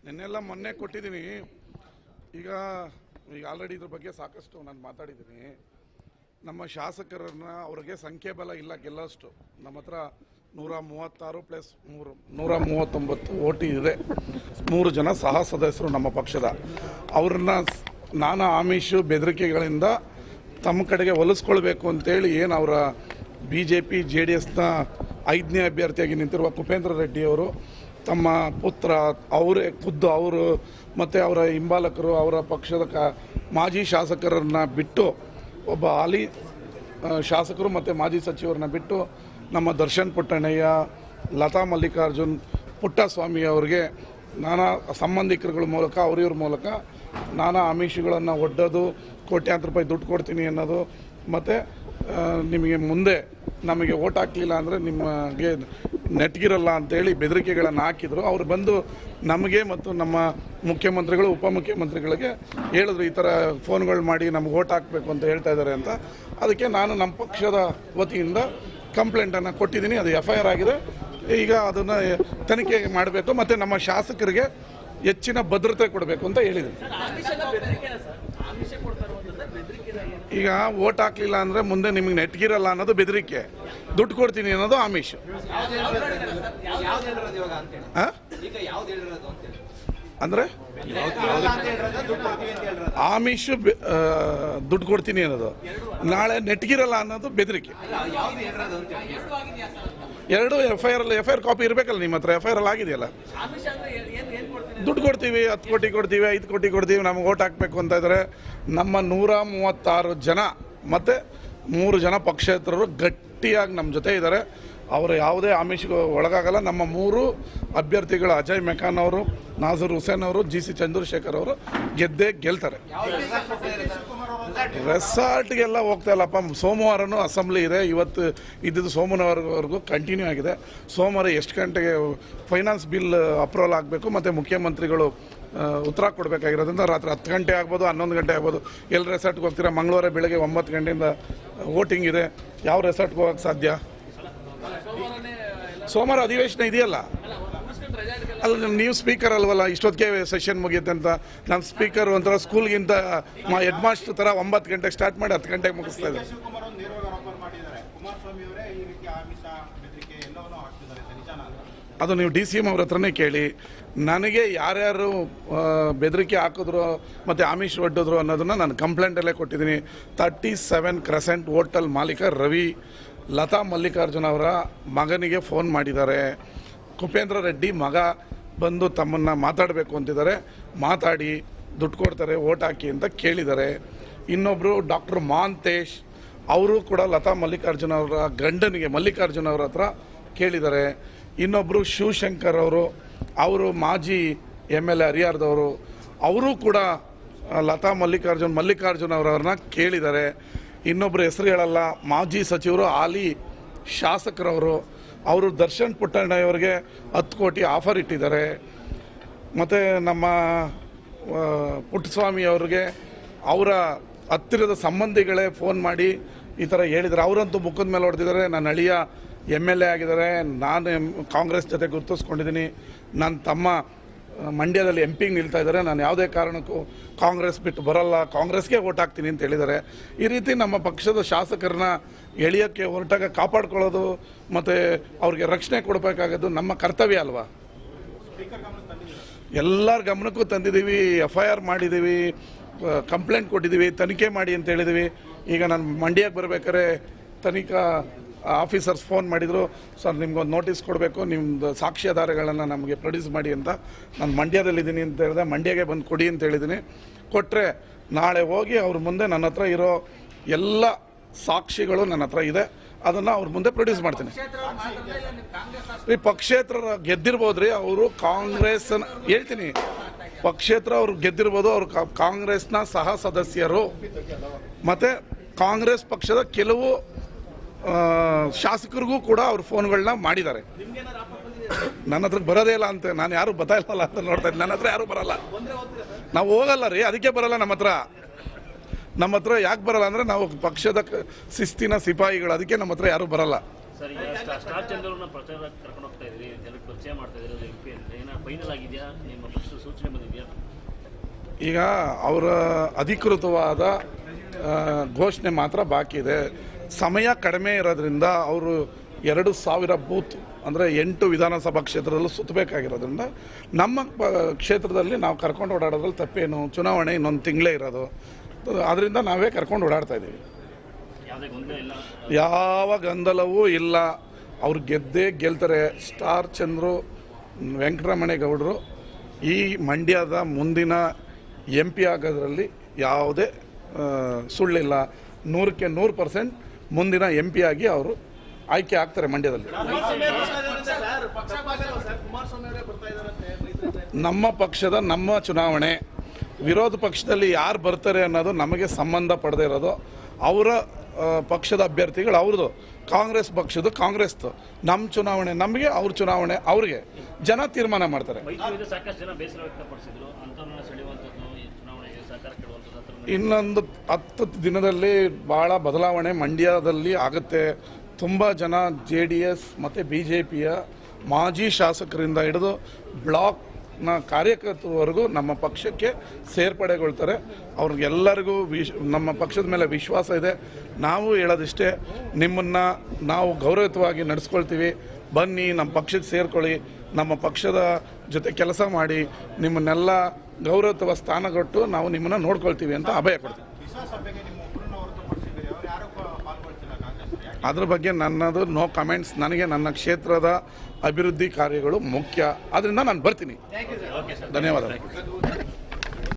ನಿನ್ನೆಲ್ಲ ಮೊನ್ನೆ ಕೊಟ್ಟಿದ್ದೀನಿ. ಈಗ ಆಲ್ರೆಡಿ ಇದ್ರ ಬಗ್ಗೆ ಸಾಕಷ್ಟು ನಾನು ಮಾತಾಡಿದ್ದೀನಿ. ನಮ್ಮ ಶಾಸಕರನ್ನ ಅವ್ರಿಗೆ ಸಂಖ್ಯೆ ಬಲ ಇಲ್ಲ ಗೆಲ್ಲೋಷ್ಟು. ನಮ್ಮ ಹತ್ರ 136 + 3 139 ಓಟಿ ಇದೆ. 3 ಜನ ಸಹ ಸದಸ್ಯರು ನಮ್ಮ ಪಕ್ಷದ. ಅವ್ರನ್ನ ನಾನಾ ಆಮಿಷು ಬೆದರಿಕೆಗಳಿಂದ ತಮ್ಮ ಕಡೆಗೆ ಒಲಿಸ್ಕೊಳ್ಬೇಕು ಅಂತೇಳಿ ಏನು ಅವರ BJP JDSನ 5ನೇ ಅಭ್ಯರ್ಥಿಯಾಗಿ ನಿಂತಿರುವ ಕುಪೇಂದ್ರ ರೆಡ್ಡಿಯವರು ತಮ್ಮ ಪುತ್ರ ಅವರೇ ಖುದ್ದು ಅವರು ಮತ್ತು ಅವರ ಹಿಂಬಾಲಕರು ಅವರ ಪಕ್ಷದ ಮಾಜಿ ಶಾಸಕರನ್ನ ಬಿಟ್ಟು ಒಬ್ಬ ಹಾಲಿ ಶಾಸಕರು ಮತ್ತು ಮಾಜಿ ಸಚಿವರನ್ನ ಬಿಟ್ಟು ನಮ್ಮ ದರ್ಶನ್ ಪುಟ್ಟಣ್ಣಯ್ಯ, ಲತಾ ಮಲ್ಲಿಕಾರ್ಜುನ್, ಪುಟ್ಟಸ್ವಾಮಿ ಅವರಿಗೆ ನಾನಾ ಸಂಬಂಧಿಕರುಗಳ ಮೂಲಕ ಅವರಿವ್ರ ಮೂಲಕ ನಾನಾ ಆಮಿಷಗಳನ್ನು ಒಡ್ಡೋದು, ಕೋಟ್ಯಾಂತರ ರೂಪಾಯಿ ದುಡ್ಡು ಕೊಡ್ತೀನಿ ಅನ್ನೋದು, ಮತ್ತು ನಿಮಗೆ ಮುಂದೆ ನಮಗೆ ಓಟ್ ಹಾಕಲಿಲ್ಲ ಅಂದರೆ ನಿಮಗೆ ನೆಟ್ಗಿರಲ್ಲ ಅಂತೇಳಿ ಬೆದರಿಕೆಗಳನ್ನು ಹಾಕಿದರು. ಅವರು ಬಂದು ನಮಗೆ ಮತ್ತು ನಮ್ಮ ಮುಖ್ಯಮಂತ್ರಿಗಳು ಉಪಮುಖ್ಯಮಂತ್ರಿಗಳಿಗೆ ಹೇಳಿದ್ರು, ಈ ಥರ ಫೋನ್ಗಳು ಮಾಡಿ ನಮ್ಗೆ ಓಟ್ ಹಾಕಬೇಕು ಅಂತ ಹೇಳ್ತಾ ಇದ್ದಾರೆ ಅಂತ. ಅದಕ್ಕೆ ನಾನು ನಮ್ಮ ಪಕ್ಷದ ವತಿಯಿಂದ ಕಂಪ್ಲೇಂಟನ್ನು ಕೊಟ್ಟಿದ್ದೀನಿ. ಅದು FIR ಆಗಿದೆ. ಈಗ ಅದನ್ನು ತನಿಖೆ ಮಾಡಬೇಕು ಮತ್ತು ನಮ್ಮ ಶಾಸಕರಿಗೆ ಹೆಚ್ಚಿನ ಭದ್ರತೆ ಕೊಡಬೇಕು ಅಂತ ಹೇಳಿದ್ದೀನಿ. ಈಗ ಓಟ್ ಹಾಕಲಿಲ್ಲ ಅಂದರೆ ಮುಂದೆ ನಿಮಗೆ ನೆಟ್ಗಿರಲ್ಲ ಅನ್ನೋದು ಬೆದರಿಕೆ, ದುಡ್ಡು ಕೊಡ್ತೀನಿ ಅನ್ನೋದು ಆಮಿಷ. ಅಂದರೆ ಆಮಿಷ ದುಡ್ಡು ಕೊಡ್ತೀನಿ ಅನ್ನೋದು, ನಾಳೆ ನೆಟ್ಗಿರಲ್ಲ ಅನ್ನೋದು ಬೆದರಿಕೆ. ಎರಡು FIR ಕಾಪಿ ಇರಬೇಕಲ್ಲ ನಿಮ್ಮ ಹತ್ರ. FIR ಆಗಿದೆಯಲ್ಲ. ದುಡ್ಡು ಕೊಡ್ತೀವಿ, 10 ಕೋಟಿ ಕೊಡ್ತೀವಿ, 5 ಕೋಟಿ ಕೊಡ್ತೀವಿ, ನಮಗೆ ಓಟ್ ಹಾಕಬೇಕು ಅಂತ ಇದ್ದಾರೆ. ನಮ್ಮ 136 ಜನ ಮತ್ತು 3 ಜನ ಪಕ್ಷೇತರರು ಗಟ್ಟಿಯಾಗಿ ನಮ್ಮ ಜೊತೆ ಇದ್ದಾರೆ. ಅವರು ಯಾವುದೇ ಆಮಿಷಕ್ಕೆ ಒಳಗಾಗಲ್ಲ. ನಮ್ಮ 3 ಅಭ್ಯರ್ಥಿಗಳು ಅಜಯ್ ಮೆಕಾನ್ ಅವರು, ನಾಜರ್ ಹುಸೇನ್ ಅವರು, GC ಚಂದ್ರಶೇಖರ್ ಅವರು ಗೆದ್ದೇ ಗೆಲ್ತಾರೆ. ರೆಸಾರ್ಟ್ಗೆಲ್ಲ ಹೋಗ್ತಾ ಇಲ್ಲಪ್ಪ. ಸೋಮವಾರನೂ ಅಸೆಂಬ್ಲಿ ಇದೆ. ಇವತ್ತು ಇದ್ದಿದ್ದು ಸೋಮವಾರವರೆಗೂ ಕಂಟಿನ್ಯೂ ಆಗಿದೆ. ಸೋಮವಾರ ಎಷ್ಟು ಗಂಟೆಗೆ ಫೈನಾನ್ಸ್ ಬಿಲ್ ಅಪ್ರೂವಲ್ ಆಗಬೇಕು ಮತ್ತು ಮುಖ್ಯಮಂತ್ರಿಗಳು ಉತ್ತರ ಕೊಡಬೇಕಾಗಿರೋದ್ರಿಂದ ರಾತ್ರಿ 10 ಗಂಟೆ ಆಗ್ಬೋದು, 11 ಗಂಟೆ ಆಗ್ಬೋದು. ಎಲ್ಲಿ ರೆಸಾರ್ಟ್ಗೆ ಹೋಗ್ತೀರಾ? ಮಂಗಳವಾರ ಬೆಳಗ್ಗೆ 9 ಗಂಟೆಯಿಂದ ವೋಟಿಂಗ್ ಇದೆ. ಯಾವ ರೆಸಾರ್ಟ್ಗೆ ಹೋಗೋಕ್ಕೆ ಸಾಧ್ಯ? ಸೋಮವಾರ ಅಧಿವೇಶನ ಇದೆಯಲ್ಲ. ಅಲ್ಲ, ನೀವು ಸ್ಪೀಕರ್ ಅಲ್ವಲ್ಲ, ಇಷ್ಟೊತ್ತಿಗೆ ಸೆಷನ್ ಮುಗಿಯುತ್ತೆ ಅಂತ. ನಮ್ಮ ಸ್ಪೀಕರ್ ಒಂಥರ ಸ್ಕೂಲ್ಗಿಂತ ಹೆಡ್ ಮಾಸ್ಟರ್ ಥರ 9 ಗಂಟೆಗೆ ಸ್ಟಾರ್ಟ್ ಮಾಡಿ 10 ಗಂಟೆಗೆ ಮುಗಿಸ್ತಾ ಇದ್ದಾರೆ. ಅದು ನೀವು DCM ಅವ್ರ ಹತ್ರನೇ ಕೇಳಿ. ನನಗೆ ಯಾರ್ಯಾರು ಬೆದರಿಕೆ ಹಾಕಿದ್ರು ಮತ್ತು ಆಮಿಷ ಒಡ್ಡಿದ್ರು ಅನ್ನೋದನ್ನು ನಾನು ಕಂಪ್ಲೇಂಟಲ್ಲೇ ಕೊಟ್ಟಿದ್ದೀನಿ. 37 ಕ್ರೆಸೆಂಟ್ ಹೋಟೆಲ್ ಮಾಲೀಕ ರವಿ ಲತಾ ಮಲ್ಲಿಕಾರ್ಜುನ್ ಅವರ ಮಗನಿಗೆ ಫೋನ್ ಮಾಡಿದ್ದಾರೆ. ಕುಪೇಂದ್ರ ರೆಡ್ಡಿ ಮಗ ಬಂದು ತಮ್ಮನ್ನು ಮಾತಾಡಬೇಕು ಅಂತಿದ್ದಾರೆ. ಮಾತಾಡಿ ದುಡ್ಡು ಕೊಡ್ತಾರೆ, ಓಟ್ ಹಾಕಿ ಅಂತ ಕೇಳಿದ್ದಾರೆ. ಇನ್ನೊಬ್ಬರು ಡಾಕ್ಟರ್ ಮಾಂತೇಶ್ ಅವರು ಕೂಡ ಲತಾ ಮಲ್ಲಿಕಾರ್ಜುನ್ ಅವರ ಗಂಡನಿಗೆ ಮಲ್ಲಿಕಾರ್ಜುನ್ ಅವರ ಹತ್ರ ಕೇಳಿದ್ದಾರೆ. ಇನ್ನೊಬ್ಬರು ಶಿವಶಂಕರ್ ಅವರು ಮಾಜಿ MLA ಹರಿಹರದವರು, ಅವರು ಕೂಡ ಲತಾ ಮಲ್ಲಿಕಾರ್ಜುನ್ ಅವರನ್ನ ಕೇಳಿದ್ದಾರೆ. ಇನ್ನೊಬ್ಬರು ಹೆಸರು ಹೇಳಲ್ಲ, ಮಾಜಿ ಸಚಿವರು ಹಾಲಿ ಶಾಸಕರವರು, ಅವರು ದರ್ಶನ್ ಪುಟ್ಟಣ್ಣಯ್ಯವರಿಗೆ 10 ಕೋಟಿ ಆಫರ್ ಇಟ್ಟಿದ್ದಾರೆ. ಮತ್ತು ನಮ್ಮ ಪುಟ್ಟಸ್ವಾಮಿ ಅವ್ರಿಗೆ ಅವರ ಹತ್ತಿರದ ಸಂಬಂಧಿಗಳೇ ಫೋನ್ ಮಾಡಿ ಈ ಥರ ಹೇಳಿದ್ದಾರೆ. ಅವರಂತೂ ಮುಖದ ಮೇಲೆ ಹೊಡೆದಿದ್ದಾರೆ. ನನ್ನ ಅಳಿಯ MLA ಆಗಿದ್ದಾರೆ, ನಾನು ಕಾಂಗ್ರೆಸ್ ಜೊತೆ ಗುರುತಿಸ್ಕೊಂಡಿದ್ದೀನಿ, ನನ್ನ ತಮ್ಮ ಮಂಡ್ಯದಲ್ಲಿ MP ನಿಲ್ತಾ ಇದ್ದಾರೆ, ನಾನು ಯಾವುದೇ ಕಾರಣಕ್ಕೂ ಕಾಂಗ್ರೆಸ್ ಬಿಟ್ಟು ಬರಲ್ಲ, ಕಾಂಗ್ರೆಸ್ಗೆ ಓಟ್ ಹಾಕ್ತೀನಿ ಅಂತ ಹೇಳಿದ್ದಾರೆ. ಈ ರೀತಿ ನಮ್ಮ ಪಕ್ಷದ ಶಾಸಕರನ್ನ ಎಳೆಯೋಕ್ಕೆ ಹೊರಟಾಗ ಕಾಪಾಡ್ಕೊಳ್ಳೋದು ಮತ್ತು ಅವ್ರಿಗೆ ರಕ್ಷಣೆ ಕೊಡಬೇಕಾಗೋದು ನಮ್ಮ ಕರ್ತವ್ಯ ಅಲ್ವಾ. ಎಲ್ಲರ ಗಮನಕ್ಕೂ ತಂದಿದ್ದೀವಿ, FIR ಮಾಡಿದ್ದೀವಿ, ಕಂಪ್ಲೇಂಟ್ ಕೊಟ್ಟಿದ್ದೀವಿ, ತನಿಖೆ ಮಾಡಿ ಅಂತ ಹೇಳಿದ್ದೀವಿ. ಈಗ ನಾನು ಮಂಡ್ಯಕ್ಕೆ ಬರಬೇಕಾದ್ರೆ ತನಿಖಾ ಆಫೀಸರ್ಸ್ ಫೋನ್ ಮಾಡಿದರು, ಸರ್ ನಿಮ್ಗೊಂದು ನೋಟಿಸ್ ಕೊಡಬೇಕು, ನಿಮ್ಮದು ಸಾಕ್ಷ್ಯಾಧಾರಗಳನ್ನು ನಮಗೆ ಪ್ರೊಡ್ಯೂಸ್ ಮಾಡಿ ಅಂತ. ನಾನು ಮಂಡ್ಯದಲ್ಲಿದ್ದೀನಿ ಅಂತ ಹೇಳಿದೆ. ಮಂಡ್ಯಗೆ ಬಂದು ಕೊಡಿ ಅಂತ ಹೇಳಿದ್ದೀನಿ. ಕೊಟ್ಟರೆ ನಾಳೆ ಹೋಗಿ ಅವ್ರ ಮುಂದೆ ನನ್ನ ಹತ್ರ ಇರೋ ಎಲ್ಲ ಸಾಕ್ಷಿಗಳು ನನ್ನ ಹತ್ರ ಇದೆ, ಅದನ್ನು ಅವ್ರ ಮುಂದೆ ಪ್ರೊಡ್ಯೂಸ್ ಮಾಡ್ತೀನಿ. ಈ ಪಕ್ಷೇತರ ಗೆದ್ದಿರ್ಬೋದ್ರಿ, ಅವರು ಕಾಂಗ್ರೆಸ್ನ ಹೇಳ್ತೀನಿ, ಪಕ್ಷೇತರ ಅವ್ರು ಗೆದ್ದಿರ್ಬೋದು, ಅವರು ಕಾಂಗ್ರೆಸ್ನ ಸಹ ಸದಸ್ಯರು ಮತ್ತು ಕಾಂಗ್ರೆಸ್ ಪಕ್ಷದ ಕೆಲವು ಶಾಸಕರಿಗೂ ಕೂಡ ಅವ್ರ ಫೋನ್ಗಳನ್ನ ಮಾಡಿದ್ದಾರೆ. ನನ್ನ ಹತ್ರ ಬರೋದೇ ಇಲ್ಲ ಅಂತ, ನಾನು ಯಾರು ಬರ್ತಾ ಇಲ್ಲಲ್ಲ ಅಂತ ನೋಡ್ತಾ ಇದ್ದೀನಿ. ನನ್ನ ಹತ್ರ ಯಾರು ಬರಲ್ಲ, ನಾವು ಹೋಗಲ್ಲ ರೀ, ಅದಕ್ಕೆ ಬರಲ್ಲ. ನಮ್ಮ ಹತ್ರ ಯಾಕೆ ಬರಲ್ಲ ಅಂದರೆ ನಾವು ಪಕ್ಷದ ಶಿಸ್ತಿನ ಸಿಪಾಯಿಗಳು, ಅದಕ್ಕೆ ನಮ್ಮ ಹತ್ರ ಯಾರೂ ಬರಲ್ಲ. ಸರ್, ಈಗ ಸ್ಟಾರ್ ಚಂದ್ರವ್ರನ್ನ ಪ್ರಚಾರ ಕರ್ಕೊಂಡು ಹೋಗ್ತಾ ಇದ್ರಿ, ಜನಕ್ಕೆ ಪರಿಚಯ ಮಾಡ್ತಾ ಇದ್ರಿ, MP ಅಂತ ಏನೋ ಫೈನಲ್ ಆಗಿದೆಯಾ? ನಿಮ್ಮ ಪಕ್ಷದ ಸೂಚನೆ ಬಂದಿದೆಯಾ? ಈಗ ಅವರ ಅಧಿಕೃತವಾದ ಘೋಷಣೆ ಮಾತ್ರ ಬಾಕಿ ಇದೆ. ಸಮಯ ಕಡಿಮೆ ಇರೋದ್ರಿಂದ ಅವರು 2,000 ಬೂತ್ ಅಂದರೆ 8 ವಿಧಾನಸಭಾ ಕ್ಷೇತ್ರದಲ್ಲೂ ಸುತ್ತಬೇಕಾಗಿರೋದ್ರಿಂದ ನಮ್ಮ ಕ್ಷೇತ್ರದಲ್ಲಿ ನಾವು ಕರ್ಕೊಂಡು ಓಡಾಡೋದ್ರಲ್ಲಿ ತಪ್ಪೇನು? ಚುನಾವಣೆ ಇನ್ನೊಂದು ತಿಂಗಳೇ ಇರೋದು, ಅದರಿಂದ ನಾವೇ ಕರ್ಕೊಂಡು ಓಡಾಡ್ತಾ ಇದ್ದೀವಿ. ಯಾವ ಗೊಂದಲವೂ ಇಲ್ಲ. ಅವ್ರು ಗೆಲ್ತಾರೆ. ಸ್ಟಾರ್ ಚಂದ್ರು ವೆಂಕಟರಮಣೇಗೌಡರು ಈ ಮಂಡ್ಯದ ಮುಂದಿನ MP ಆಗೋದ್ರಲ್ಲಿ ಯಾವುದೇ ಸುಳ್ಳಿಲ್ಲ. 100ಕ್ಕೆ 100% ಮುಂದಿನ MP ಆಗಿ ಅವರು ಆಯ್ಕೆ ಆಗ್ತಾರೆ ಮಂಡ್ಯದಲ್ಲಿ. ನಮ್ಮ ಪಕ್ಷದ ನಮ್ಮ ಚುನಾವಣೆ, ವಿರೋಧ ಪಕ್ಷದಲ್ಲಿ ಯಾರು ಬರ್ತಾರೆ ಅನ್ನೋದು ನಮಗೆ ಸಂಬಂಧ ಪಡದೇ ಇರೋದು. ಅವರ ಪಕ್ಷದ ಅಭ್ಯರ್ಥಿಗಳು ಅವ್ರದ್ದು, ಕಾಂಗ್ರೆಸ್ ಪಕ್ಷದ ಕಾಂಗ್ರೆಸ್ದು. ನಮ್ಮ ಚುನಾವಣೆ ನಮಗೆ, ಅವ್ರ ಚುನಾವಣೆ ಅವ್ರಿಗೆ. ಜನ ತೀರ್ಮಾನ ಮಾಡ್ತಾರೆ. ಇನ್ನೊಂದು 10 ದಿನದಲ್ಲಿ ಭಾಳ ಬದಲಾವಣೆ ಮಂಡ್ಯದಲ್ಲಿ ಆಗುತ್ತೆ. ತುಂಬ ಜನ JDS ಮತ್ತು BJPಯ ಮಾಜಿ ಶಾಸಕರಿಂದ ಹಿಡಿದು ಬ್ಲಾಕ್ನ ಕಾರ್ಯಕರ್ತರವರೆಗೂ ನಮ್ಮ ಪಕ್ಷಕ್ಕೆ ಸೇರ್ಪಡೆಗೊಳ್ತಾರೆ. ಅವ್ರಿಗೆಲ್ಲರಿಗೂ ನಮ್ಮ ಪಕ್ಷದ ಮೇಲೆ ವಿಶ್ವಾಸ ಇದೆ. ನಾವು ಹೇಳೋದಿಷ್ಟೇ, ನಿಮ್ಮನ್ನು ನಾವು ಗೌರವಯುತವಾಗಿ ನಡೆಸ್ಕೊಳ್ತೀವಿ. ಬನ್ನಿ, ನಮ್ಮ ಪಕ್ಷಕ್ಕೆ ಸೇರ್ಕೊಳ್ಳಿ, ನಮ್ಮ ಪಕ್ಷದ ಜೊತೆ ಕೆಲಸ ಮಾಡಿ, ನಿಮ್ಮನ್ನೆಲ್ಲ ಗೌರವಯುತ ಸ್ಥಾನ ಕೊಟ್ಟು ನಾವು ನಿಮ್ಮನ್ನು ನೋಡ್ಕೊಳ್ತೀವಿ ಅಂತ ಅಭಯ ಕೊಡ್ತೀವಿ. ಅದ್ರ ಬಗ್ಗೆ ನನ್ನದು ನೋ ಕಮೆಂಟ್ಸ್. ನನಗೆ ನನ್ನ ಕ್ಷೇತ್ರದ ಅಭಿವೃದ್ಧಿ ಕಾರ್ಯಗಳು ಮುಖ್ಯ, ಅದರಿಂದ ನಾನು ಬರ್ತೀನಿ. ಧನ್ಯವಾದಗಳು.